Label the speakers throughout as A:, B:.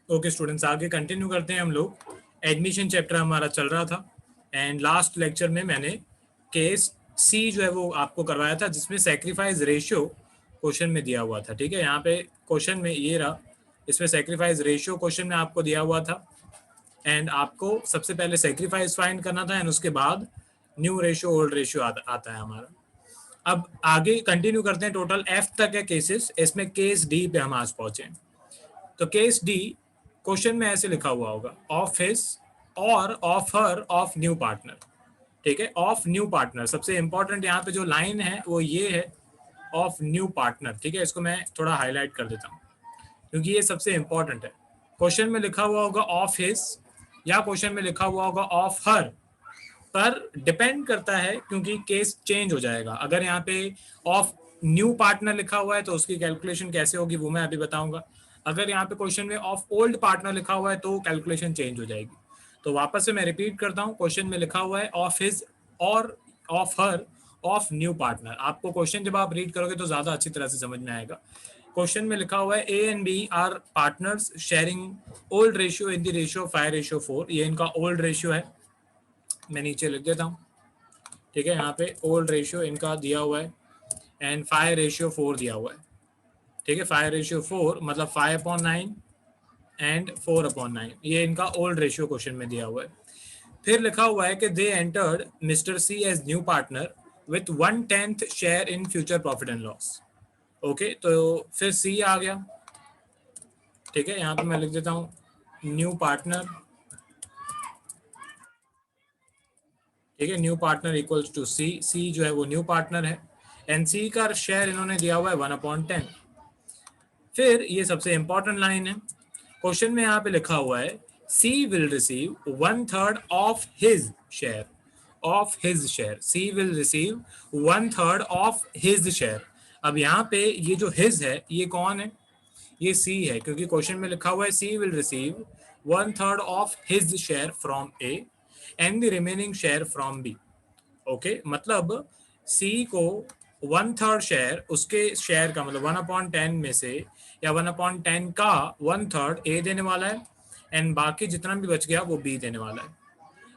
A: Okay students, आगे continue करते हैं हम लोग। एडमिशन चैप्टर हमारा चल रहा था एंड लास्ट लेक्चर में मैंने केस सी जो है वो आपको करवाया था, जिसमें सेक्रीफाइस रेशियो क्वेश्चन में दिया हुआ था। ठीक है, यहाँ पे क्वेश्चन में ये रहा, इसमें सेक्रीफाइस रेशियो क्वेश्चन में आपको दिया हुआ था एंड आपको सबसे पहले सेक्रीफाइस फाइंड करना था एंड उसके बाद न्यू रेशियो ओल्ड रेशियो आता है हमारा। अब आगे कंटिन्यू करते हैं। टोटल एफ तक है केसेस, इसमें केस डी पे हम आज पहुंचे। तो केस डी क्वेश्चन में ऐसे लिखा हुआ होगा, ऑफ हिज और of her of new partner. ठीक है, ऑफ न्यू पार्टनर सबसे इंपॉर्टेंट यहाँ पे जो लाइन है वो ये है, ऑफ न्यू पार्टनर। ठीक है, इसको मैं थोड़ा हाईलाइट कर देता हूँ क्योंकि ये सबसे इंपॉर्टेंट है। क्वेश्चन में लिखा हुआ होगा ऑफ हिज या क्वेश्चन में लिखा हुआ होगा ऑफ हर, पर डिपेंड करता है क्योंकि केस चेंज हो जाएगा। अगर यहाँ पे ऑफ न्यू पार्टनर लिखा हुआ है तो उसकी कैलकुलेशन कैसे होगी वो मैं अभी बताऊंगा। अगर यहाँ पे क्वेश्चन में ऑफ ओल्ड पार्टनर लिखा हुआ है तो कैलकुलेशन चेंज हो जाएगी। तो वापस से मैं रिपीट करता हूँ, क्वेश्चन में लिखा हुआ है ऑफ हिज और of her of new partner. आपको क्वेश्चन जब आप रीड करोगे तो ज्यादा अच्छी तरह से समझ में आएगा। क्वेश्चन में लिखा हुआ है A and B are partners sharing old ratio in the ratio 5:4। ये इनका ओल्ड रेशियो है, मैं नीचे लिख देता हूँ। ठीक है, यहाँ पे ओल्ड रेशियो इनका दिया हुआ है एंड 5:4 दिया हुआ है। ठीक है, 5:4 मतलब 5/9 एंड 4/9, ये इनका ओल्ड रेशियो क्वेश्चन में दिया हुआ है। फिर लिखा हुआ है कि they entered Mister C as new partner with 1/10 share in future profit and loss. Okay, तो फिर सी आ गया। ठीक है, यहाँ पे मैं लिख देता हूँ न्यू पार्टनर। ठीक है, न्यू पार्टनर इक्वल्स टू सी, सी जो है वो न्यू पार्टनर है एंड सी का शेयर इन्होंने दिया हुआ है 1/10। फिर ये सबसे इंपॉर्टेंट लाइन है, क्वेश्चन में यहाँ पे लिखा हुआ है C will receive 1/3 of his share, of his share. C will receive 1/3 of his share. अब यहाँ पे ये जो हिज है ये कौन है? ये सी है, क्योंकि क्वेश्चन में लिखा हुआ है C will receive 1/3 of his share from A and the remaining share from B. Okay, मतलब सी को 1/3 शेयर, उसके शेयर का मतलब 1/10 में से या 1/10 का 1/3 ए देने वाला है एंड बाकी जितना भी बच गया वो बी देने वाला है।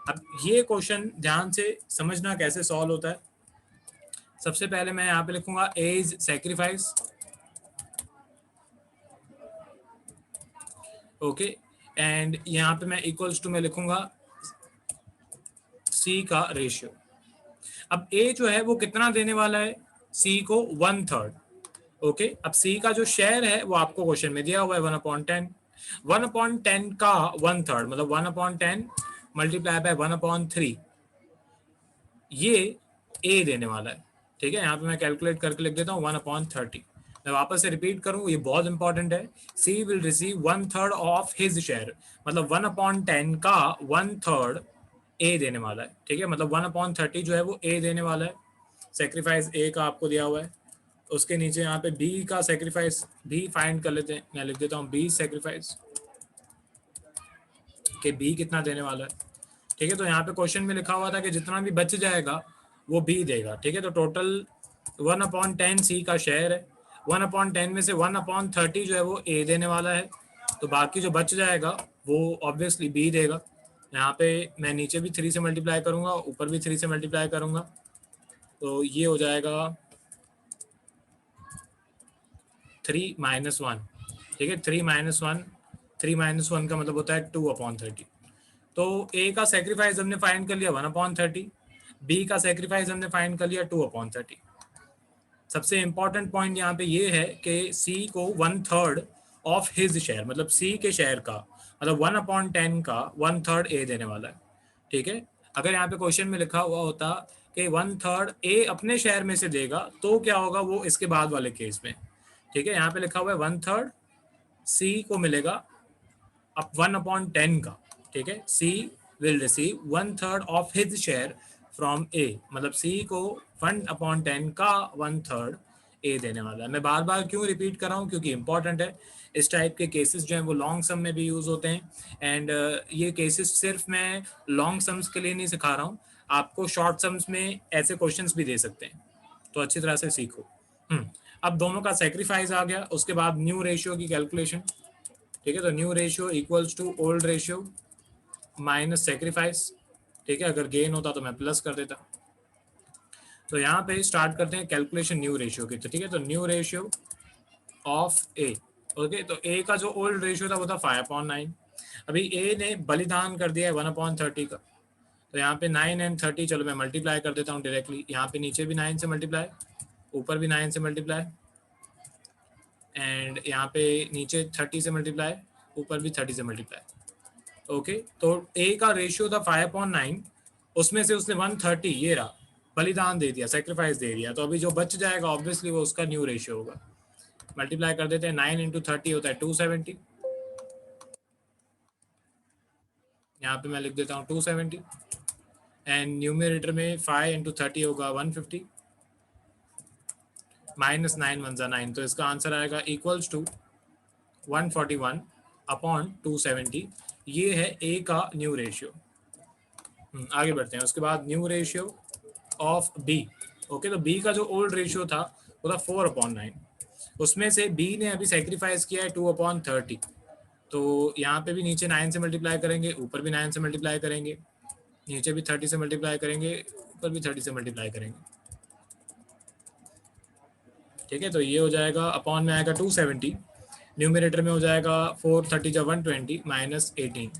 A: अब ये क्वेश्चन ध्यान से समझना कैसे सॉल्व होता है। सबसे पहले मैं यहाँ पे लिखूंगा ए इज सेक्रीफाइस। ओके, एंड यहाँ पे मैं इक्वल्स टू में लिखूंगा सी का रेशियो। अब ए जो है वो कितना देने वाला है? सी को 1/3। ओके, अब सी का जो शेयर है वो आपको क्वेश्चन में दिया हुआ है 1/10। 1/10 का 1/3 मतलब 1/10 मल्टीप्लाई बाय 1/3, ये ए देने वाला है। ठीक है, यहाँ पे मैं कैलकुलेट करके लिख देता हूँ 1/30। मैं वापस से रिपीट करूँ, ये बहुत इंपॉर्टेंट है। C will receive 1/3 of his share, मतलब 1/10 का 1/3 ए देने वाला है। ठीक है, मतलब 1/30 जो है वो ए देने वाला है। सेक्रीफाइस ए का आपको दिया हुआ है। उसके नीचे यहाँ पे बी का सेक्रीफाइस भी फाइंड कर लेते हैं। मैं लिख देता हूँ बी सेक्रीफाइस के बी कितना देने वाला है। ठीक है, तो यहाँ पे क्वेश्चन में लिखा हुआ था कि जितना भी बच जाएगा वो बी देगा। ठीक है, तो टोटल 1/10 सी का शेयर है। 1/10 में से 1/30 जो है वो ए देने वाला है, तो बाकी जो बच जाएगा वो ऑब्वियसली बी देगा। यहाँ पे मैं नीचे भी 3 से मल्टीप्लाई करूंगा, ऊपर भी 3 से मल्टीप्लाई करूंगा, तो ये हो जाएगा 3 - 1। ठीक है, 3 - 1, 3 - 1 का मतलब होता है 2/30। तो ए का सेक्रीफाइस हमने फाइंड कर लिया 1/30, बी का सेक्रीफाइस हमने फाइंड कर लिया 2/30। सबसे इंपॉर्टेंट पॉइंट यहाँ पे ये है कि सी को 1/3 ऑफ हिज शेयर, मतलब सी के शेयर का मतलब 1/10 का 1/3 ए देने वाला है। ठीक है, अगर यहाँ पे क्वेश्चन में लिखा हुआ होता कि 1/3 ए अपने शेयर में से देगा तो क्या होगा वो इसके बाद वाले केस में। ठीक है, यहाँ पे लिखा हुआ है 1/3 सी को मिलेगा अब 1/10 का। ठीक है, C will receive 1/3 of his share from A, मतलब सी को 1/10 का 1/3 ए देने वाला है। मैं बार बार क्यों रिपीट कर रहा हूँ? क्योंकि इंपॉर्टेंट है। इस टाइप के केसेस जो हैं वो लॉन्ग सम में भी यूज होते हैं एंड ये केसेस सिर्फ मैं लॉन्ग सम्स के लिए नहीं सिखा रहा हूँ, आपको शॉर्ट सम्स में ऐसे क्वेश्चंस भी दे सकते हैं, तो अच्छी तरह से सीखो। अब दोनों का सेक्रीफाइस आ गया, उसके बाद न्यू रेशियो की कैलकुलेशन। ठीक है, तो new ratio equals to old ratio minus sacrifice. ठीक है, अगर गेन होता तो मैं प्लस कर देता। तो यहाँ पे स्टार्ट करते हैं कैलकुलेशन न्यू रेशियो की। तो ठीक है, तो new ratio of A. Okay, तो ए का जो ओल्ड रेशियो था वो था 5/9। अभी ए ने बलिदान कर दिया है 1/30 का। तो यहाँ पे 9 एंड 30, चलो मैं मल्टीप्लाई कर देता हूँ डायरेक्टली। यहाँ पे नीचे भी 9 से मल्टीप्लाई, ऊपर भी 9 से मल्टीप्लाई, एंड यहाँ पे नीचे 30 से मल्टीप्लाई, ऊपर भी 30 से मल्टीप्लाई। ओके, तो ए का रेशियो था 5/9, उसमें से उसने 130 ये रहा बलिदान दे दिया, सेक्रीफाइस दे दिया। तो अभी जो बच जाएगा ऑब्वियसली वो उसका न्यू रेशियो होगा। मल्टीप्लाई कर देते हैं, 9 इंटू 30 होता है 270। यहाँ पे मैं लिख देता हूँ 270, एंड न्यूमरेटर में 5 इंटू 30 होगा 150, माइनस 9 1 9। तो इसका आंसर आएगा इक्वल्स टू 141/270। ये है ए का न्यू रेशियो। आगे बढ़ते हैं। उसके बाद new ratio of B. Okay, तो बी का जो ओल्ड रेशियो था वो था 4/9। उसमें से बी ने अभी सेक्रीफाइस किया है 2/30। तो यहाँ पे भी नीचे 9 से मल्टीप्लाई करेंगे, ऊपर भी 9 से मल्टीप्लाई करेंगे, नीचे भी 30 से मल्टीप्लाई करेंगे, ऊपर भी 30 से मल्टीप्लाई करेंगे। ठीक है, तो ये हो जाएगा अपॉन में आएगा 270, न्यूमरेटर में हो जाएगा 430 जा 120 माइनस 18।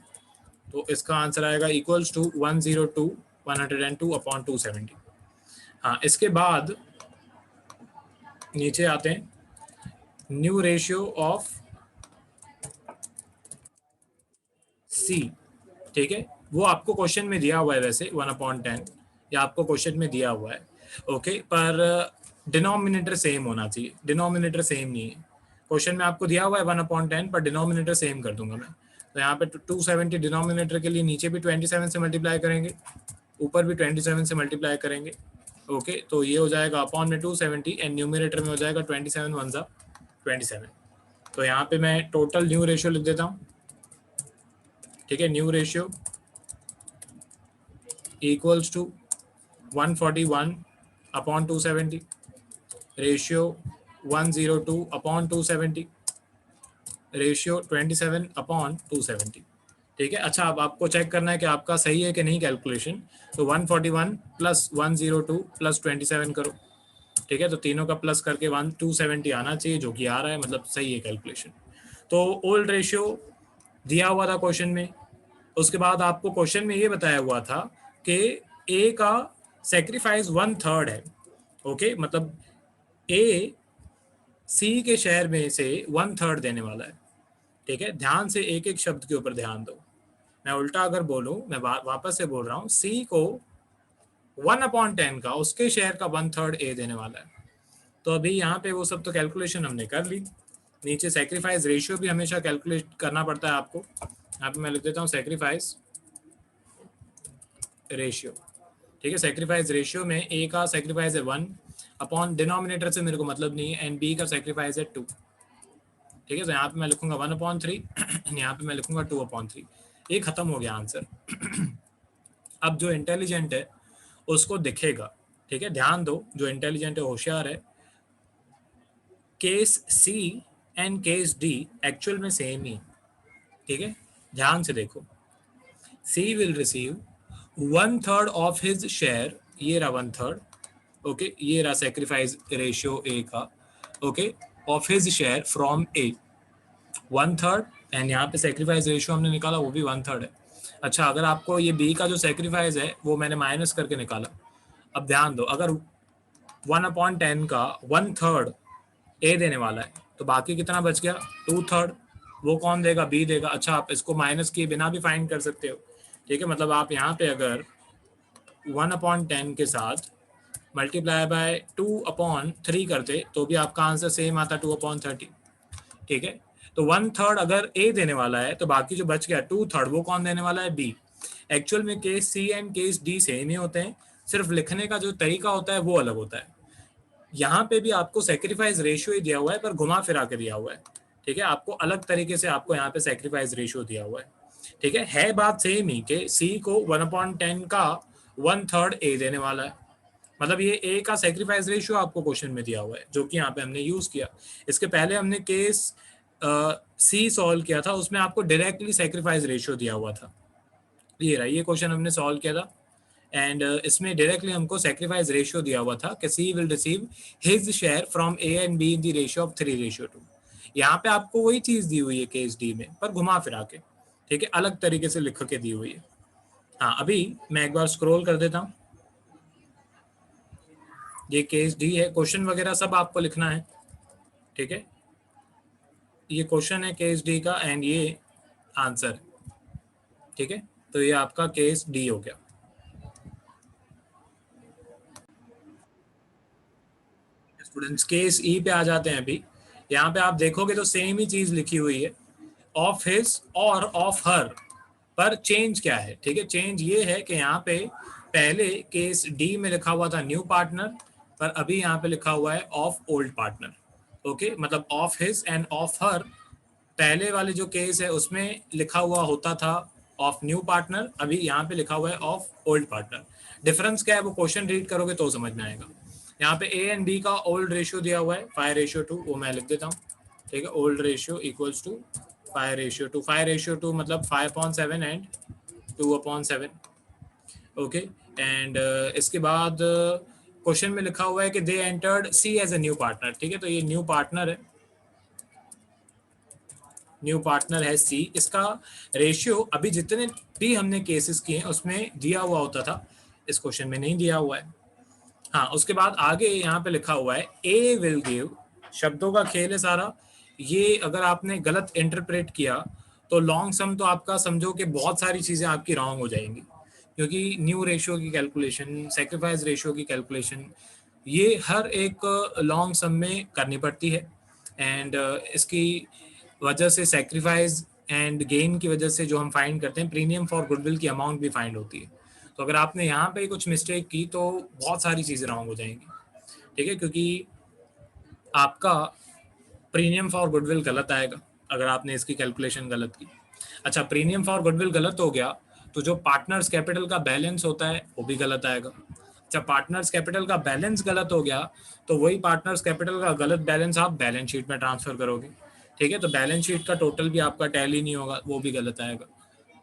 A: तो इसका आंसर आएगा इक्वल्स टू 102/270। हाँ, इसके बाद नीचे आते हैं, न्यू रेशियो ऑफ सी। ठीक है, वो आपको क्वेश्चन में दिया हुआ है वैसे 1/10, या आपको क्वेश्चन में दिया हुआ है। ओके, पर डिनोमिनेटर सेम होना चाहिए। डिनोमिनेटर सेम नहीं है, क्वेश्चन में आपको दिया हुआ है 1/10 पर डिनोमिनेटर सेम कर दूंगा मैं। तो यहाँ पे 270 डिनोमिनेटर के लिए नीचे भी 27 से मल्टीप्लाई करेंगे, ऊपर भी 27 से मल्टीप्लाई करेंगे। ओके, तो ये हो जाएगा अपॉन में 270, एंड न्यूमरेटर में हो जाएगा 27 1 27। तो यहाँ पे मैं टोटल न्यू रेशियो लिख देता हूँ। ठीक है, new ratio equals to 141/270, ratio 102/270, ratio 27/270। ठीक है, अच्छा अब आपको चेक करना है कि आपका सही है कि नहीं कैलकुलेशन। तो 141 प्लस 102 प्लस 27 करो। ठीक है, तो तीनों का प्लस करके 270 आना चाहिए, जो कि आ रहा है, मतलब सही है कैलकुलेशन। तो ओल्ड रेशियो दिया हुआ था क्वेश्चन में। उसके बाद आपको क्वेश्चन में ये बताया हुआ था कि ए का सेक्रीफाइस 1/3 है। ओके, मतलब ए सी के शेयर में से 1/3 देने वाला है। ठीक है, ध्यान से एक एक शब्द के ऊपर ध्यान दो। मैं उल्टा अगर बोलूं, मैं वापस से बोल रहा हूं, सी को 1/10 का उसके शेयर का 1/3 ए देने वाला है। तो अभी यहाँ पे वो सब तो कैलकुलेशन हमने कर ली। नीचे सेक्रीफाइस रेशियो भी हमेशा कैलकुलेट करना पड़ता है आपको। यहाँ पे मैं लिख देता हूँ सेक्रीफाइस रेशियो। ठीक है, सेक्रीफाइस रेशियो में ए का सेक्रीफाइस है 1, अपॉन डिनोमिनेटर से मेरे को मतलब नहीं है, एंड बी का सेक्रीफाइस है 2। ठीक है, तो यहाँ पे मैं लिखूंगा 1/3, यहाँ पे मैं लिखूंगा 2/3। ये खत्म हो गया आंसर। अब जो इंटेलिजेंट है उसको दिखेगा। ठीक है, ध्यान दो, जो इंटेलिजेंट है, होशियार है, case C and case D actual में सेम ही। ठीक है, ध्यान से देखो, C will receive 1/3 of his share, ये रहा 1/3। ओके, ये रहा सेक्रीफाइस रेशियो ए का। Okay, of his share from A 1/3, and यहाँ पे सेक्रीफाइस रेशियो हमने निकाला वो भी 1/3 है। अच्छा, अगर आपको ये बी का जो सेक्रीफाइस है वो मैंने माइनस करके निकाला। अब ध्यान दो, अगर 1/10 का 1/3 ए देने वाला है तो बाकी कितना बच गया, 2/3। वो कौन देगा, बी देगा। अच्छा, आप इसको माइनस किए बिना भी फाइंड कर सकते हो। ठीक है, मतलब आप यहाँ पे अगर 1/10 के साथ मल्टीप्लाई बाय 2/3 करते तो भी आपका आंसर सेम आता, 2/30। ठीक है, तो 1/3 अगर ए देने वाला है तो बाकी जो बच गया 2/3 वो कौन देने वाला है, बी। एक्चुअल में case C and case D same ही होते हैं, सिर्फ लिखने का जो तरीका होता है वो अलग होता है। यहाँ पे भी आपको सेक्रीफाइस रेशियो ही दिया हुआ है पर घुमा फिरा के दिया हुआ है। ठीक है, आपको अलग तरीके से आपको यहाँ पे सेक्रीफाइस रेशियो दिया हुआ है। ठीक है बात सेम ही कि सी को 1/10 का 1/3 ए देने वाला है, मतलब ये ए का सेक्रीफाइस रेशियो आपको क्वेश्चन में दिया हुआ है, जो कि यहाँ पे हमने यूज किया। इसके पहले हमने केस सी सॉल्व किया था उसमें आपको डायरेक्टली सेक्रीफाइस रेशियो दिया हुआ था। ये रहा, ये क्वेश्चन हमने सॉल्व किया था एंड इसमें डायरेक्टली हमको सेक्रीफाइस रेशियो दिया हुआ था कि C will receive his share from A and B in the ratio of 3:2। यहाँ पे आपको वही चीज दी हुई है केस डी में, पर घुमा फिरा के, ठीक है, अलग तरीके से लिख के दी हुई है। हाँ, अभी मैं एक बार स्क्रॉल कर देता हूँ। ये केस डी है, क्वेश्चन वगैरह सब आपको लिखना है, ठीक है। ये क्वेश्चन है केस डी का एंड ये आंसर, ठीक है। तो ये आपका केस डी हो गया। स्टूडेंट्स केस ई पे आ जाते हैं। अभी यहाँ पे आप देखोगे तो सेम ही चीज लिखी हुई है, ऑफ हिज और ऑफ हर, पर चेंज क्या है, ठीक है। चेंज ये है कि यहाँ पे पहले केस डी में लिखा हुआ था न्यू पार्टनर, पर अभी यहाँ पे लिखा हुआ है ऑफ ओल्ड पार्टनर। ओके, मतलब of his end of her, पहले वाले जो केस है उसमें लिखा हुआ होता था ऑफ न्यू पार्टनर, अभी यहाँ पे लिखा हुआ है ऑफ ओल्ड पार्टनर। डिफरेंस क्या है वो क्वेश्चन रीड करोगे तो समझ में आएगा। यहाँ पे ए एंड बी का ओल्ड रेशियो दिया हुआ है 5:2, वो मैं लिख देता हूँ, ठीक है। ओल्ड रेशियो इक्वल्स टू 5:2, 5:2 मतलब 5/7 एंड 2/7। ओके, एंड इसके बाद क्वेश्चन में लिखा हुआ है कि they entered C as a new partner, ठीक है। तो ये न्यू पार्टनर है, न्यू पार्टनर है सी। इसका रेशियो अभी जितने भी हमने केसेस किए हैं उसमें दिया हुआ होता था, इस क्वेश्चन में नहीं दिया हुआ है। हाँ, उसके बाद आगे यहाँ पे लिखा हुआ है ए विल गिव, शब्दों का खेल है सारा ये। अगर आपने गलत इंटरप्रेट किया तो लॉन्ग सम तो आपका समझो कि बहुत सारी चीजें आपकी रॉन्ग हो जाएंगी, क्योंकि न्यू रेशियो की कैलकुलेशन, सेक्रीफाइस रेशियो की कैलकुलेशन, ये हर एक लॉन्ग सम में करनी पड़ती है। एंड इसकी वजह से सेक्रीफाइस एंड गेन की वजह से जो हम फाइंड करते हैं प्रीमियम फॉर गुडविल की अमाउंट भी फाइंड होती है। तो अगर आपने यहाँ पे कुछ मिस्टेक की तो बहुत सारी चीज़ें रॉन्ग हो जाएंगी, ठीक है, क्योंकि आपका प्रीमियम फॉर गुडविल गलत आएगा अगर आपने इसकी कैलकुलेशन गलत की। अच्छा, प्रीमियम फॉर गुडविल गलत हो गया तो जो पार्टनर्स कैपिटल का बैलेंस होता है वो भी गलत आएगा। अच्छा, पार्टनर्स कैपिटल का बैलेंस गलत हो गया तो वही पार्टनर्स कैपिटल का गलत बैलेंस आप बैलेंस शीट में ट्रांसफर करोगे, ठीक है। तो बैलेंस शीट का टोटल भी आपका टैली नहीं होगा, वो भी गलत आएगा।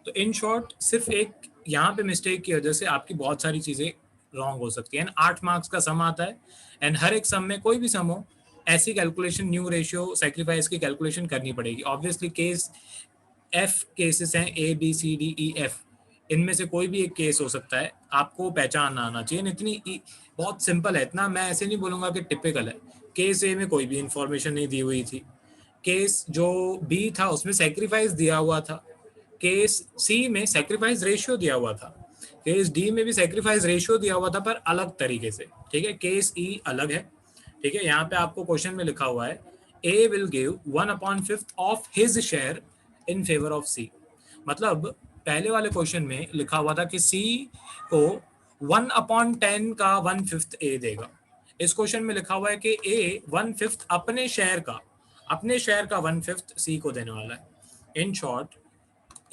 A: तो इन शॉर्ट सिर्फ एक यहाँ पे मिस्टेक की वजह से आपकी बहुत सारी चीजें रॉन्ग हो सकती है। 8 मार्क्स का सम आता है एंड हर एक सम में कोई भी सम हो ऐसी कैलकुलेशन, न्यू रेशियो सेक्रीफाइस की कैलकुलेशन करनी पड़ेगी। ऑब्वियसली केस एफ केसेस हैं, A B C D E F, इनमें से कोई भी एक केस हो सकता है, आपको पहचानना आना चाहिए। इतनी बहुत सिंपल है, इतना मैं ऐसे नहीं बोलूंगा कि टिपिकल है। केस ए में कोई भी इंफॉर्मेशन नहीं दी हुई थी, केस जो बी था उसमें सेक्रीफाइस दिया हुआ था, केस सी में सेक्रीफाइस रेशियो दिया हुआ था, केस डी में भी सेक्रीफाइस रेशियो दिया हुआ था पर अलग तरीके से, ठीक है। केस ई अलग है, ठीक है। यहाँ पे आपको क्वेश्चन में लिखा हुआ है A will give 1/5 of his share in favour of C, मतलब पहले वाले क्वेश्चन में लिखा हुआ था कि सी को 1/10 का 1/5 ए देगा। इस क्वेश्चन में लिखा हुआ है कि ए 1/5 अपने शेयर का 1/5 सी को देने वाला है। इन शॉर्ट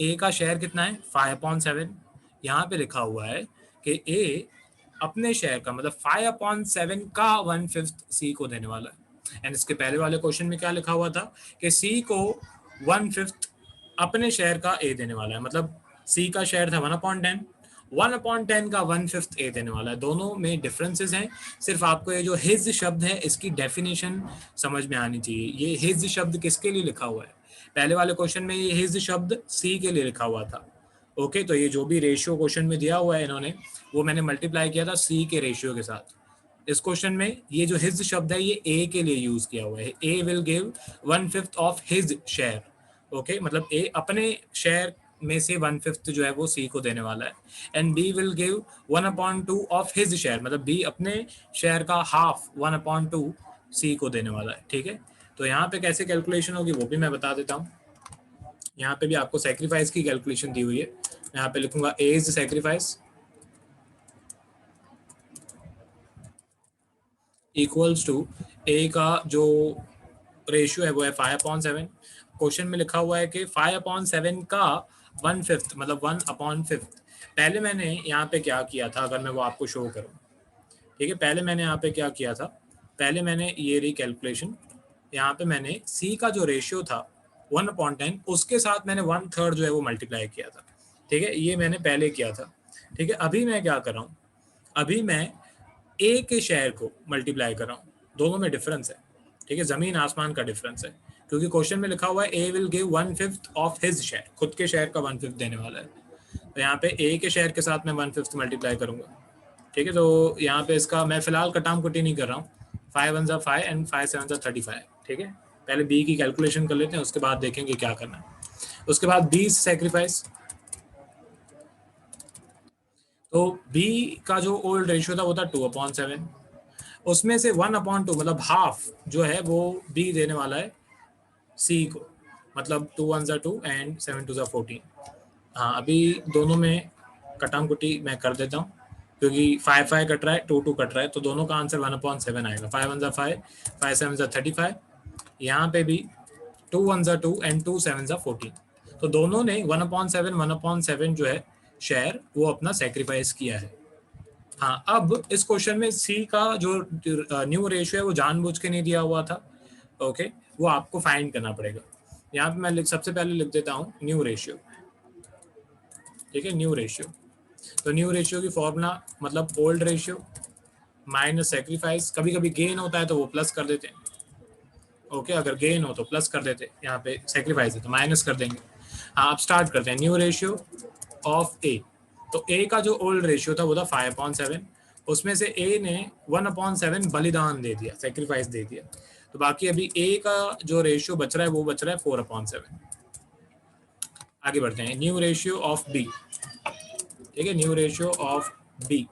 A: ए का शेयर कितना है 5/7, यहाँ पे लिखा हुआ है कि ए अपने शेयर का मतलब 5/7 का 1/5 सी को देने वाला है। एंड इसके पहले वाले क्वेश्चन में क्या लिखा हुआ था कि सी को 1/5 अपने शेयर का ए देने वाला है, मतलब सी का शेयर था 1/10, 1/10 का 1/5 ए देने वाला है। दोनों में डिफरेंसेस हैं, सिर्फ आपको ये जो हिज शब्द है इसकी डेफिनेशन समझ में आनी चाहिए। ये हिज शब्द किसके लिए लिखा हुआ है, पहले वाले क्वेश्चन में ये हिज शब्द सी के लिए लिखा हुआ था। ओके, तो ये जो भी रेशियो क्वेश्चन में दिया हुआ है इन्होंने, वो मैंने मल्टीप्लाई किया था सी के रेशियो के साथ। इस क्वेश्चन में ये जो हिज शब्द है ये ए के लिए यूज किया हुआ है। A will give 1/5 of his share, okay, मतलब ए अपने शेयर में से 1/5 जो है वो सी को देने वाला है। And B will give 1/2 of his share, मतलब बी अपने शेयर का हाफ 1/2 सी को देने वाला है, ठीक है। तो यहाँ पे कैसे कैलकुलेशन होगी वो भी मैं बता देता हूँ। यहाँ पे भी आपको सेक्रीफाइस की कैलकुलेशन दी हुई है, यहाँ पे लिखूंगा ए is sacrifice equals to A का जो रेशियो है वो है 5/7। क्वेश्चन में लिखा हुआ है कि 5/7 का 1/5 मतलब 1/5। पहले मैंने यहाँ पे क्या किया था, अगर मैं वो आपको शो करूँ, ठीक है। पहले मैंने यहाँ पे क्या किया था, पहले मैंने ये रही कैलकुलेशन, यहाँ पे मैंने सी का जो रेशियो था 1/10, उसके साथ मैंने 1/3 जो है वो मल्टीप्लाई किया था, ठीक है, ये मैंने पहले किया था, ठीक है। अभी मैं क्या कर रहा हूँ, अभी मैं ए के शेयर को मल्टीप्लाई कर रहा हूँ, दोनों में डिफरेंस है, ठीक है, जमीन आसमान का डिफरेंस है, क्योंकि क्वेश्चन में लिखा हुआ है A will give 1/5 of his share, खुद के शेयर का 1/5 देने वाला है, तो यहाँ पे ए के शेयर के साथ मैं 1/5 मल्टीप्लाई करूंगा, ठीक है। तो यहाँ पे इसका मैं फिलहाल कटाम कुटी नहीं कर रहा हूँ, 5 1 5 एंड 5 7 35, ठीक है। पहले बी की कैलकुलेशन कर लेते हैं, उसके बाद देखेंगे क्या करना है। उसके बाद बी सेक्रीफाइस, तो बी का जो ओल्ड रेशियो था वो था 2/7, उसमें से 1/2 मतलब हाफ जो है वो बी देने वाला है सी को, मतलब 2 1 2 एंड 7 2 14। हाँ, अभी दोनों में कटाम कुटी मैं कर देता हूँ, क्योंकि 5 5 कट रहा है, 2 2 कट रहा है, तो दोनों का आंसर 1/7 आएगा। 5 1 5, 5 7 35, यहाँ पे भी 2 1 2 एंड 2 7 14, तो दोनों ने 1/7 जो है शेयर वो अपना सेक्रीफाइस किया है। हाँ, अब इस क्वेश्चन में सी का जो न्यू रेशियो है वो जानबूझ के नहीं दिया हुआ था, ओके, वो आपको फाइंड करना पड़ेगा। यहाँ पे मैं सबसे पहले लिख देता हूँ न्यू रेशियो, ठीक है, न्यू रेशियो। तो न्यू रेशियो की फॉर्मूला मतलब ओल्ड रेशियो माइनस सेक्रीफाइस, कभी कभी गेन होता है तो वो प्लस कर देते हैं, ओके, अगर गेन हो तो प्लस कर देते हैं, यहाँ पे सेक्रीफाइस है तो माइनस कर देंगे। हाँ, अब स्टार्ट करते हैं। न्यू रेशियो ऑफ ए, तो ए का जो ओल्ड रेशियो था वो था 5/7, उसमें से ए ने 1/7 बलिदान दे दिया, सेक्रीफाइस दे दिया, तो बाकी अभी ए का जो रेशियो बच रहा है वो बच रहा है 4/7। आगे बढ़ते हैं, न्यू रेशियो ऑफ बी, ठीक है, न्यू रेशियो ऑफ बी,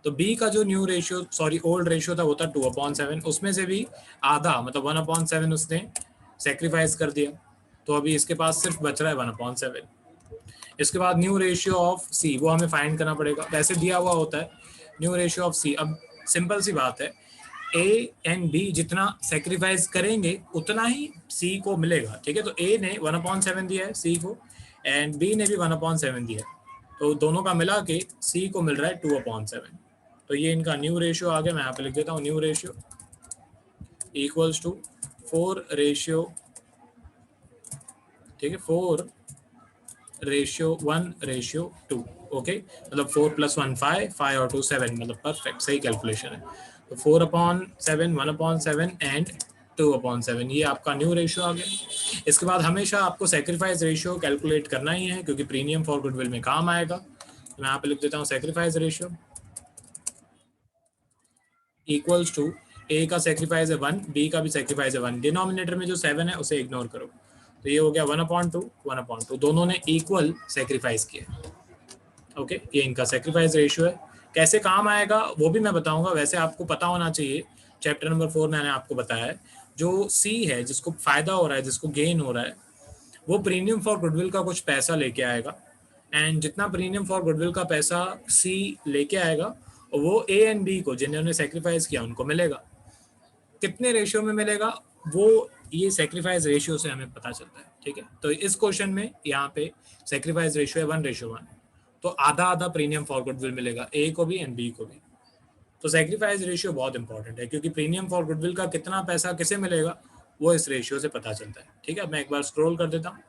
A: तो बी का जो new ratio sorry old ratio था वो था 2/7, उसमें से भी आधा मतलब 1/7 उसने सेक्रीफाइस कर दिया, तो अभी इसके पास सिर्फ बच रहा है 1/7। इसके बाद न्यू रेशियो ऑफ सी, वो हमें फाइंड करना पड़ेगा, वैसे दिया हुआ होता है न्यू रेशियो ऑफ सी। अब सिंपल सी बात है, ए एंड बी जितना सेक्रीफाइस करेंगे उतना ही सी को मिलेगा, ठीक है। तो ए ने 1/7 दिया है सी को एंड बी ने भी 1/7 दिया है, तो दोनों का मिला के सी को मिल रहा है 2/7। तो ये इनका न्यू रेशियो आ गया, मैं यहाँ पे लिख देता हूँ न्यू रेशियो इक्वल्स टू 4/, ठीक है, 4/1/2, ओके, मतलब 4 + 1 5, 5 और 2 7, मतलब परफेक्ट सही कैलकुलेशन है। तो 4/7, 1/7 एंड 2/7, ये आपका न्यू रेशियो आ गया। इसके बाद हमेशा आपको सेक्रीफाइस रेशियो कैलकुलेट करना ही है, क्योंकि प्रीमियम फॉर गुडविल में काम आएगा। तो मैं यहाँ पे लिख देता हूँ sacrifice ratio equals to, A का सेक्रीफाइस है 1, बी का भी सेक्रीफाइस है 1, डिनोमिनेटर में जो 7 है उसे इग्नोर करो, तो ये हो गया 1/2, 1/2, दोनों ने इक्वल सेक्रीफाइस किया, ओके, ये इनका सेक्रीफाइस रेशियो है। कैसे काम आएगा वो भी मैं बताऊंगा, वैसे आपको पता होना चाहिए, चैप्टर नंबर 4 मैंने आपको बताया है, जो सी है जिसको फायदा हो रहा है, जिसको गेन हो रहा है, वो प्रीमियम फॉर गुडविल का कुछ पैसा लेके आएगा, एंड जितना प्रीमियम फॉर गुडविल का पैसा सी लेके आएगा वो ए एंड बी को जिन्होंने सेक्रीफाइस किया उनको मिलेगा। कितने रेशियो में मिलेगा वो ये सेक्रीफाइस रेशियो से हमें पता चलता है, ठीक है। तो इस क्वेश्चन में यहाँ पे सेक्रीफाइस रेशियो है 1/1, तो आधा आधा प्रीमियम फॉर गुडविल मिलेगा ए को भी एंड बी को भी। तो सेक्रीफाइस रेशियो बहुत इंपॉर्टेंट है, क्योंकि प्रीमियम फॉर गुडविल का कितना पैसा किसे मिलेगा वो इस रेशियो से पता चलता है, ठीक है। मैं एक बार स्क्रॉल कर देता हूँ,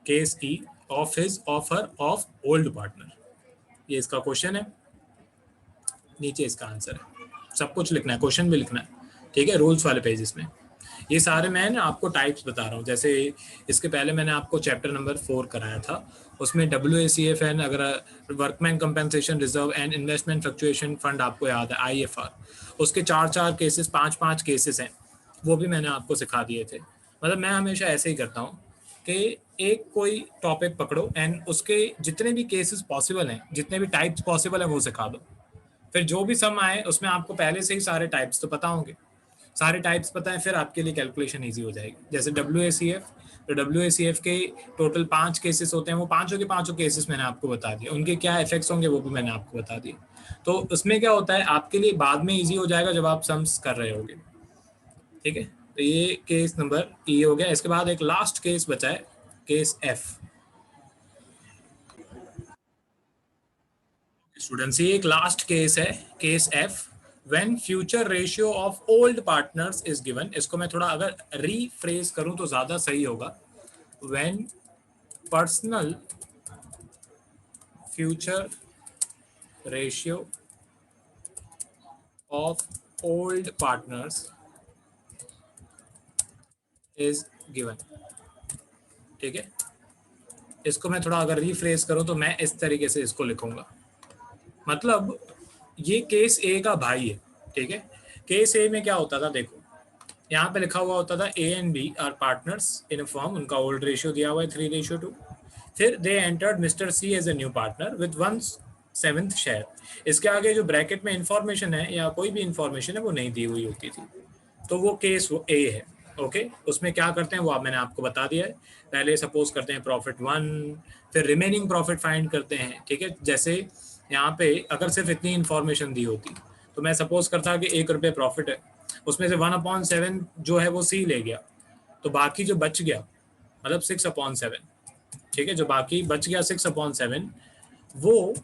A: case E of his offer of old partner, ये इसका क्वेश्चन है, नीचे इसका आंसर है, सब कुछ लिखना है, क्वेश्चन भी लिखना है, ठीक है, रूल्स वाले पेजेस में। ये सारे मैं ना आपको टाइप्स बता रहा हूँ, जैसे इसके पहले मैंने आपको चैप्टर नंबर 4 कराया था, उसमें WACF एंड अगर workman compensation reserve and investment fluctuation fund आपको याद है IFR, उसके 4 केसेस 5 केसेस हैं, वो भी मैंने आपको सिखा दिए थे। मतलब मैं हमेशा ऐसे ही करता हूँ कि एक कोई टॉपिक पकड़ो एंड उसके जितने भी केसेस पॉसिबल हैं, जितने भी टाइप्स पॉसिबल हैं वो सिखा दो, फिर जो भी सम आए उसमें आपको पहले से ही सारे टाइप्स तो पता होंगे, सारे टाइप्स पता है, फिर आपके लिए कैलकुलेशन इजी हो जाएगी। जैसे WACF, तो WACF के टोटल 5 केसेस होते हैं, वो पांचों के पांचों केसेस मैंने आपको बता दिया, उनके क्या इफेक्ट्स होंगे वो भी मैंने आपको बता दिया। तो उसमें क्या होता है आपके लिए बाद में इजी हो जाएगा जब आप सम्स कर रहे होगे, ठीक है। तो ये केस नंबर E हो गया। इसके बाद एक लास्ट केस बचा है, केस F। स्टूडेंट्स, ये एक लास्ट केस है, case F, when future ratio of old partners is given, इसको मैं थोड़ा अगर रीफ्रेज करूं तो ज्यादा सही होगा, when personal future ratio of old partners is given. ठीक है, इसको मैं थोड़ा अगर रीफ्रेज करूं तो मैं इस तरीके से इसको लिखूंगा, मतलब ये केस ए का भाई है। ठीक है, केस ए में क्या होता था, देखो यहाँ पे लिखा हुआ होता था A and B are partners in a firm, उनका ओल्ड रेशियो दिया हुआ है 3:2। फिर they entered Mister C as a new partner with 1/7 share. इसके आगे जो ब्रैकेट में इंफॉर्मेशन है या कोई भी इंफॉर्मेशन है वो नहीं दी हुई होती थी, तो वो केस वो ए है। ओके, उसमें क्या करते हैं वो मैंने आपको बता दिया है। पहले सपोज करते हैं प्रॉफिट 1, फिर रिमेनिंग प्रॉफिट फाइंड करते हैं। ठीक है, जैसे यहाँ पे अगर सिर्फ इतनी इंफॉर्मेशन दी होती तो मैं सपोज करता कि ₹1 प्रॉफिट है, उसमें से 1/7 जो है वो सी ले गया, तो बाकी जो बच गया मतलब 6/7। ठीक है, जो बाकी बच गया 6/7 वो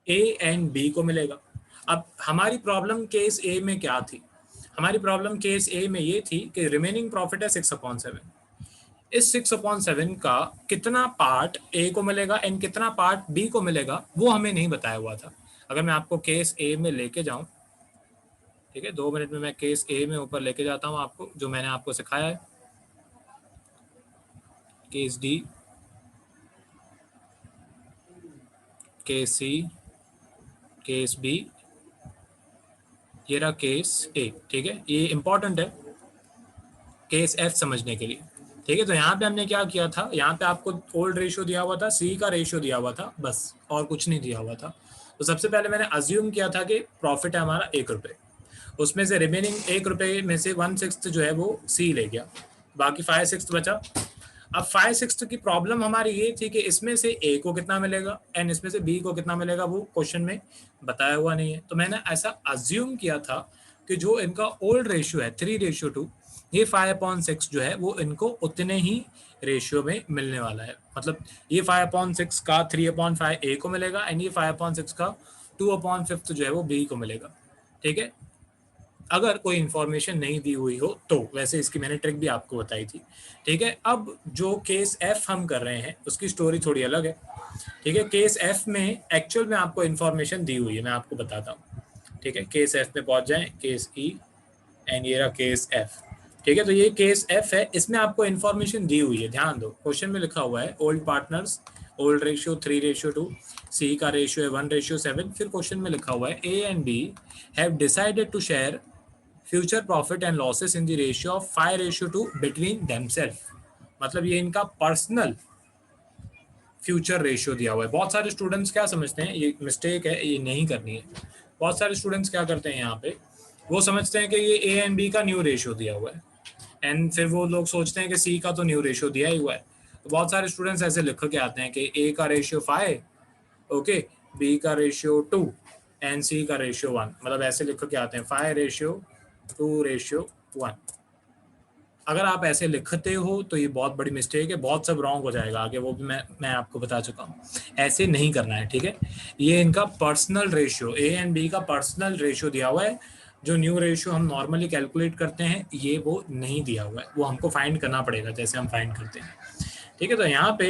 A: ए एंड बी को मिलेगा। अब हमारी प्रॉब्लम केस ए में क्या थी, हमारी प्रॉब्लम केस ए में ये थी कि रिमेनिंग प्रॉफिट है 6/7, इस 6/7 का कितना पार्ट ए को मिलेगा एंड कितना पार्ट बी को मिलेगा वो हमें नहीं बताया हुआ था। अगर मैं आपको केस ए में लेके जाऊं, ठीक है 2 मिनट में मैं केस ए में ऊपर लेके जाता हूं आपको, जो मैंने आपको सिखाया है, केस डी, केस सी, केस बी, ये रहा केस ए। ठीक है, ये इंपॉर्टेंट है केस एफ समझने के लिए। ठीक है, तो यहाँ पे हमने क्या किया था, यहाँ पे आपको ओल्ड रेशियो दिया हुआ था, सी का रेशियो दिया हुआ था, बस और कुछ नहीं दिया हुआ था। तो सबसे पहले मैंने अज्यूम किया था कि प्रॉफिट है हमारा ₹1, उसमें से रिमेनिंग ₹1 में से 1/6 जो है वो सी ले गया, बाकी 5/6 बचा। अब 5/6 की प्रॉब्लम हमारी ये थी कि इसमें से ए को कितना मिलेगा एंड इसमें से बी को कितना मिलेगा, वो क्वेश्चन में बताया हुआ नहीं है। तो मैंने ऐसा अज्यूम किया था कि जो इनका ओल्ड रेशियो है 3:2, ये 5/6 जो है वो इनको उतने ही रेशियो में मिलने वाला है, मतलब ये 5/6 का 3/5 ए को मिलेगा एंड ये 5/6 का 2/5 जो है वो बी को मिलेगा। ठीक है, अगर कोई इंफॉर्मेशन नहीं दी हुई हो तो, वैसे इसकी मैंने ट्रिक भी आपको बताई थी। ठीक है, अब जो केस एफ हम कर रहे हैं उसकी स्टोरी थोड़ी अलग है। ठीक है, केस एफ में एक्चुअल में आपको इंफॉर्मेशन दी हुई है, मैं आपको बताता हूँ। ठीक है, केस एफ में पहुंच जाएं, केस ई एंड ये रहा केस एफ। ठीक है, तो ये केस एफ है, इसमें आपको इंफॉर्मेशन दी हुई है, ध्यान दो क्वेश्चन में लिखा हुआ है ओल्ड पार्टनर्स, ओल्ड रेशियो 3:2, सी का रेशियो है 1:7। फिर क्वेश्चन में लिखा हुआ है A and B have decided to share future profit and losses in the ratio of 5:2 between themself, मतलब ये इनका पर्सनल फ्यूचर रेशियो दिया हुआ है। बहुत सारे स्टूडेंट्स क्या समझते हैं, ये मिस्टेक है, ये नहीं करनी है। बहुत सारे स्टूडेंट्स क्या करते हैं यहाँ पे, वो समझते हैं कि ये ए एंड बी का न्यू रेशियो दिया हुआ है एंड फिर वो लोग सोचते हैं कि सी का तो न्यू रेशियो दिया ही हुआ है। तो बहुत सारे स्टूडेंट्स ऐसे लिख के आते हैं कि ए का रेशियो 5, ओके, बी का रेशियो 2 एंड सी का रेशियो 1, मतलब ऐसे लिख के आते हैं 5:2:1। अगर आप ऐसे लिखते हो तो ये बहुत बड़ी मिस्टेक है, बहुत सब रॉन्ग हो जाएगा आगे, वो भी मैं आपको बता चुका हूँ। ऐसे नहीं करना है। ठीक है, ये इनका personal ratio, A and B का पर्सनल रेशियो दिया हुआ है। जो न्यू रेशियो हम नॉर्मली कैलकुलेट करते हैं ये वो नहीं दिया हुआ है, वो हमको फाइंड करना पड़ेगा जैसे हम फाइंड करते हैं। ठीक है, तो यहाँ पे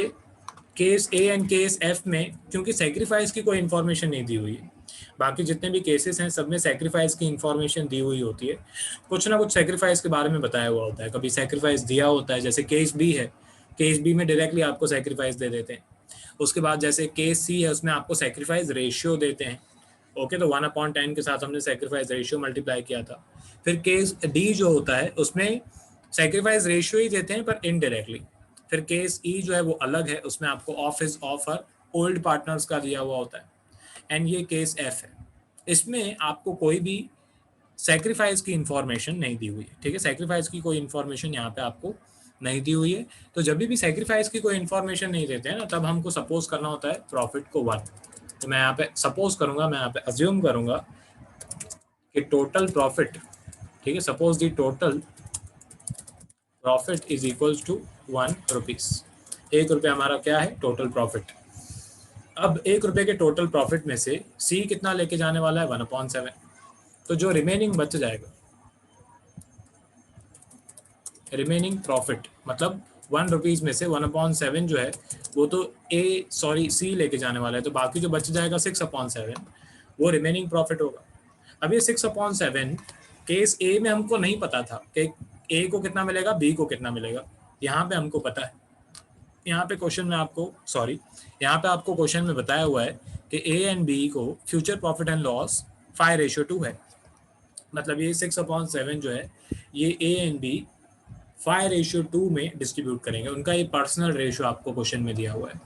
A: case A and case F में क्योंकि सेक्रीफाइस की कोई इन्फॉर्मेशन नहीं दी हुई है, बाकी जितने भी केसेस हैं सब में सेक्रीफाइस की इन्फॉर्मेशन दी हुई होती है, कुछ ना कुछ सेक्रीफाइस के बारे में बताया हुआ होता है, कभी सेक्रीफाइस दिया होता है, जैसे केस बी है, केस बी में डायरेक्टली आपको सेक्रीफाइस दे देते हैं। उसके बाद जैसे केस सी है उसमें आपको सेक्रीफाइस रेशियो देते हैं। ओके, तो 1/10 के साथ हमने सेक्रीफाइस रेशियो मल्टीप्लाई किया था। फिर केस डी जो होता है उसमें सेक्रीफाइस रेशियो ही देते हैं पर इनडायरेक्टली। फिर केस ई जो है वो अलग है, उसमें आपको of is offer old partners का दिया हुआ होता है। एंड ये केस एफ है, इसमें आपको कोई भी सेक्रीफाइस की इंफॉर्मेशन नहीं दी हुई है। ठीक है, सेक्रीफाइस की कोई इंफॉर्मेशन यहाँ पे आपको नहीं दी हुई है। तो जब भी सेक्रीफाइस की कोई इंफॉर्मेशन नहीं देते हैं ना, तब हमको सपोज करना होता है प्रॉफिट को 1। तो मैं यहाँ पे सपोज करूंगा, मैं यहाँ पे अज्यूम करूंगा कि टोटल प्रॉफिट, ठीक है, suppose the total profit is equals to ₹1। ₹1 हमारा क्या है, टोटल प्रॉफिट। अब 1 रुपए के टोटल प्रॉफिट में से सी कितना लेके जाने वाला है 1/7। तो जो रिमेनिंग बच जाएगा, रिमेनिंग प्रॉफिट मतलब 1 रुपीज में से 1/7 जो है वो तो सी लेके जाने वाला है, तो बाकी जो बच जाएगा 6/7 वो रिमेनिंग प्रॉफिट होगा। अब ये 6/7 केस ए में हमको नहीं पता था कि ए को कितना मिलेगा, बी को कितना मिलेगा। यहाँ पे हमको पता है, यहाँ पे क्वेश्चन में आपको यहाँ पे आपको क्वेश्चन में बताया हुआ है कि ए एंड बी को फ्यूचर प्रॉफिट एंड लॉस 5:2 है। मतलब ये 6/7 जो है ये ए एंड बी 5:2 में डिस्ट्रीब्यूट करेंगे। उनका ये पर्सनल रेशियो आपको क्वेश्चन में दिया हुआ है।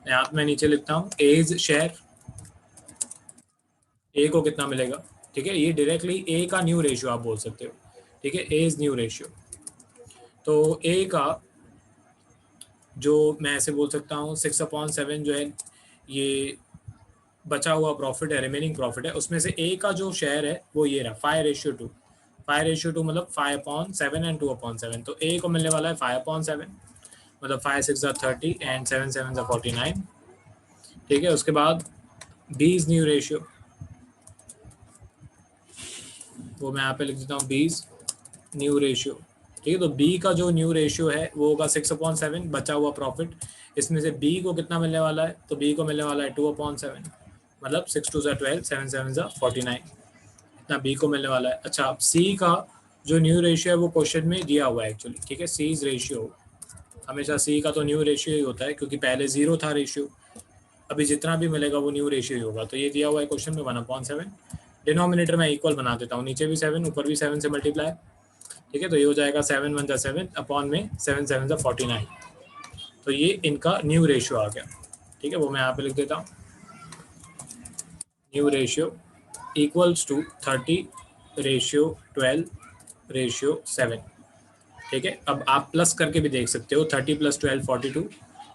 A: यहाँ पे मैं नीचे लिखता हूँ एज शेयर, ए को कितना मिलेगा, ठीक है। ये डायरेक्टली ए का न्यू रेशियो आप बोल सकते हो, ठीक है, एज न्यू रेशियो। तो ए का जो मैं ऐसे बोल सकता हूँ 6/7 जो है ये बचा हुआ प्रॉफिट है, रिमेनिंग प्रॉफिट है, उसमें से ए का जो शेयर है वो ये रहा 5:2। 5:2 मतलब 5/7 एंड 2/7। तो ए को मिलने वाला है 5/7, मतलब 5 6 30 एंड 7 7 49, ठीक है। उसके बाद बीज न्यू रेशियो, वो मैं यहाँ पे लिख देता हूँ बीज न्यू रेशियो, ठीक है। तो बी का जो न्यू रेशियो है वो होगा 6/7 बचा हुआ प्रॉफिट। इसमें से बी को कितना मिलने वाला है, तो बी को मिलने वाला है 2/7, मतलब 6 2 12 7 7 49, इतना बी को मिलने वाला है। अच्छा, अब सी का जो न्यू रेशियो है वो क्वेश्चन में दिया हुआ है एक्चुअली, ठीक है। सीज रेशियो, हमेशा सी का तो न्यू रेशियो ही होता है क्योंकि पहले 0 था रेशियो, अभी जितना भी मिलेगा वो न्यू रेशियो ही होगा। तो ये दिया हुआ है क्वेश्चन में 1/7। डिनोमिनेटर में इक्वल बना देता हूँ, नीचे भी 7 ऊपर भी 7 से मल्टीप्लाई, ठीक है। तो ये हो जाएगा 7 1 7 अपॉन में 7 7 49। तो ये इनका न्यू रेशियो आ गया, ठीक है। वो मैं यहाँ पे लिख देता हूँ, न्यू रेशियो इक्वल्स टू 30:12:7, ठीक है। अब आप प्लस करके भी देख सकते हो, 30 + 12 42,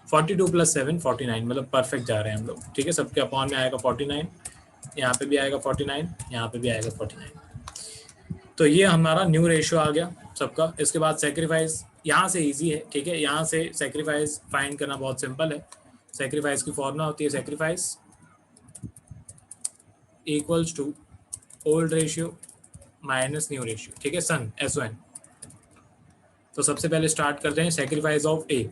A: 42 + 7 49, मतलब परफेक्ट जा रहे हैं हम लोग, ठीक है। सबके अपॉन में आएगा 49, यहाँ पे भी आएगा 49, यहाँ पे भी आएगा 49। तो ये हमारा न्यू रेशियो आ गया सबका। इसके बाद सेक्रीफाइस, यहाँ से इजी है, ठीक है। यहाँ से सेक्रीफाइस फाइंड करना बहुत सिंपल है। सेक्रीफाइस की फॉर्मूला होती है sacrifice equals to old ratio minus new ratio, ठीक है, सन SON। तो सबसे पहले स्टार्ट करते हैं सेक्रीफाइस ऑफ ए,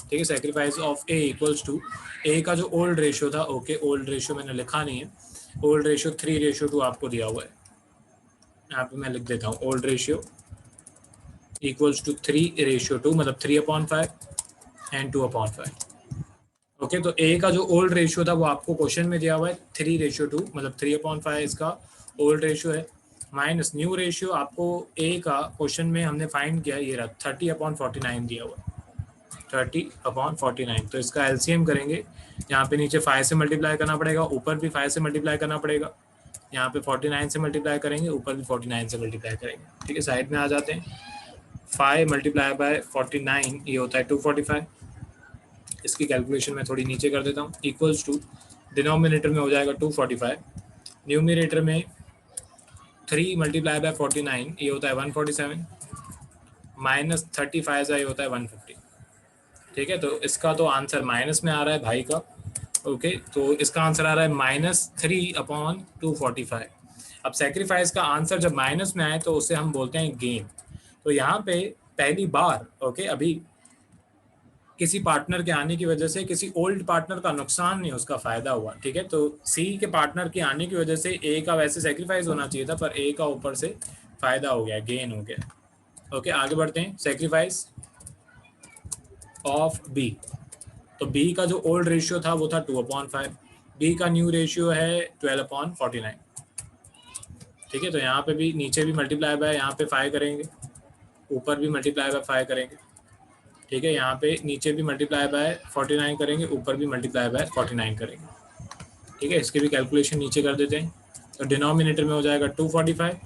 A: ठीक है। Sacrifice of A equals to A का जो ओल्ड रेशियो था, ओके, ओल्ड रेशियो मैंने लिखा नहीं है, ओल्ड रेशियो 3:2 आपको दिया हुआ है, यहाँ पे मैं लिख देता हूँ ओल्ड रेशियो इक्वल्स टू 3:2, मतलब 3/5 एंड 2/5, ओके। तो ए का जो ओल्ड रेशियो था वो आपको क्वेश्चन में दिया हुआ है 3:2, मतलब 3/5 इसका ओल्ड रेशियो है, माइनस न्यू रेशियो आपको ए का क्वेश्चन में हमने फाइंड किया, ये रहा 30/49 दिया हुआ है, 30/49। तो इसका एलसीएम करेंगे, यहाँ पे नीचे 5 से मल्टीप्लाई करना पड़ेगा, ऊपर भी 5 से मल्टीप्लाई करना पड़ेगा, यहाँ पे 49 से मल्टीप्लाई करेंगे, ऊपर भी 49 से मल्टीप्लाई करेंगे, ठीक है। साइड में आ जाते हैं, 5 × 49 ये होता है 245। इसकी कैलकुलेशन मैं थोड़ी नीचे कर देता हूँ, इक्वल्स टू डिनोमिनेटर में हो जाएगा 245, न्यूमिनेटर में 3 × 49 ये होता है 147, माइनस 35 ये होता है 150, ठीक है। तो इसका तो आंसर माइनस में आ रहा है भाई का, ओके। तो इसका आंसर आ रहा है -3/245। अब सेक्रीफाइस का आंसर जब माइनस में आए तो उसे हम बोलते हैं गेन। तो यहाँ पे पहली बार, ओके, अभी किसी पार्टनर के आने की वजह से किसी ओल्ड पार्टनर का नुकसान नहीं, उसका फायदा हुआ, ठीक है। तो सी के पार्टनर के आने की वजह से ए का वैसे सेक्रीफाइस होना चाहिए था, पर ए का ऊपर से फायदा हो गया, गेन हो गया, ओके। आगे बढ़ते हैं, सेक्रीफाइस ऑफ बी। तो बी का जो ओल्ड रेशियो था वो था 2/5, बी का न्यू रेशियो है 12/49, ठीक है। तो यहाँ पे भी नीचे भी मल्टीप्लाई बाय यहाँ पे 5 करेंगे, ऊपर भी मल्टीप्लाई बाय 5 करेंगे, ठीक है। यहाँ पे नीचे भी मल्टीप्लाई बाय 49 करेंगे, ऊपर भी मल्टीप्लाई बाय 49 करेंगे, ठीक है। इसकी भी कैलकुलेशन नीचे कर देते हैं। तो डिनोमिनेटर में हो जाएगा 245,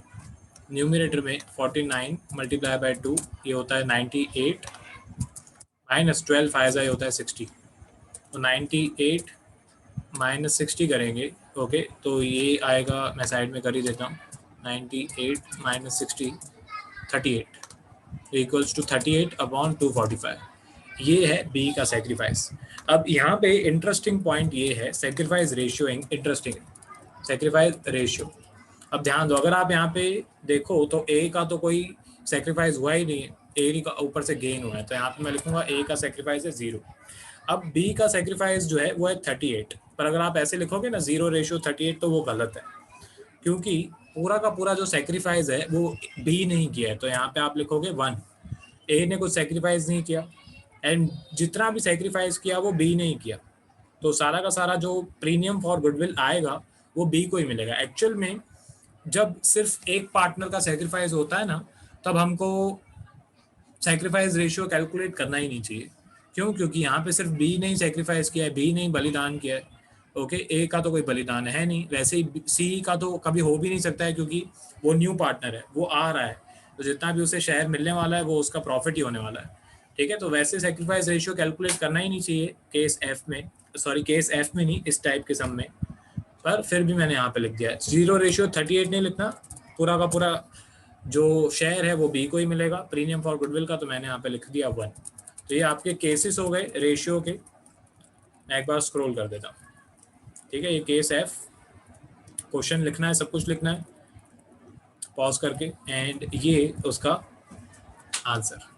A: न्यूमिनेटर में 49 मल्टीप्लाई बाय 2 ये होता है 98, माइनस 12 फायजा ये होता है 60। तो 98 - 60 करेंगे, ओके। तो ये आएगा, मैं साइड में कर ही देता हूँ, 98 - 60 38 इक्वल्स टू 38/245। ये है बी का सेक्रीफाइस। अब यहाँ पे इंटरेस्टिंग पॉइंट ये है, सेक्रीफाइस रेशियो इंटरेस्टिंग है, सेक्रीफाइस रेशियो। अब ध्यान दो, अगर आप यहाँ पे देखो तो ए का तो कोई सेक्रीफाइस हुआ ही नहीं है, ए का ऊपर से गेन हुआ है, तो यहाँ पे मैं लिखूंगा ए का सेक्रीफाइस है 0। अब बी का सेक्रीफाइस जो है वो है 38, पर अगर आप ऐसे लिखोगे ना 0:38 तो वो गलत है, क्योंकि पूरा का पूरा जो सेक्रीफाइस है वो बी नहीं किया है, तो यहाँ पे आप लिखोगे 1। ए ने कुछ सेक्रीफाइस नहीं किया, एंड जितना भी सेक्रीफाइस किया वो बी नहीं किया, तो सारा का सारा जो प्रीमियम फॉर गुडविल आएगा वो बी को ही मिलेगा। एक्चुअल में जब सिर्फ एक पार्टनर का सेक्रीफाइस होता है ना, तब हमको सेक्रीफाइस रेशियो कैलकुलेट करना ही नहीं चाहिए। क्यों? क्योंकि यहाँ पे सिर्फ बी ने ही सेक्रीफाइस किया है, बी ने ही बलिदान किया है। ओके, ए का तो कोई बलिदान है नहीं, वैसे ही सी का तो कभी हो भी नहीं सकता है, क्योंकि वो न्यू पार्टनर है, वो आ रहा है, तो जितना भी उसे शेयर मिलने वाला है वो उसका प्रॉफिट ही होने वाला है। ठीक है, तो वैसे सेक्रीफाइस रेशियो कैलकुलेट करना ही नहीं चाहिए केस एफ में, सॉरी केस एफ में नहीं, इस टाइप के सम में। पर फिर भी मैंने यहाँ पे लिख दिया है 0:38 नहीं लिखना, पूरा का पूरा जो शेयर है वो बी को ही मिलेगा प्रीमियम फॉर गुडविल का, तो मैंने यहाँ पे लिख दिया 1। तो ये आपके केसेस हो गए रेशियो के। मैं एक बार स्क्रॉल कर देता हूँ। ठीक है, ये केस एफ, क्वेश्चन लिखना है, सब कुछ लिखना है पॉज करके, एंड ये उसका आंसर।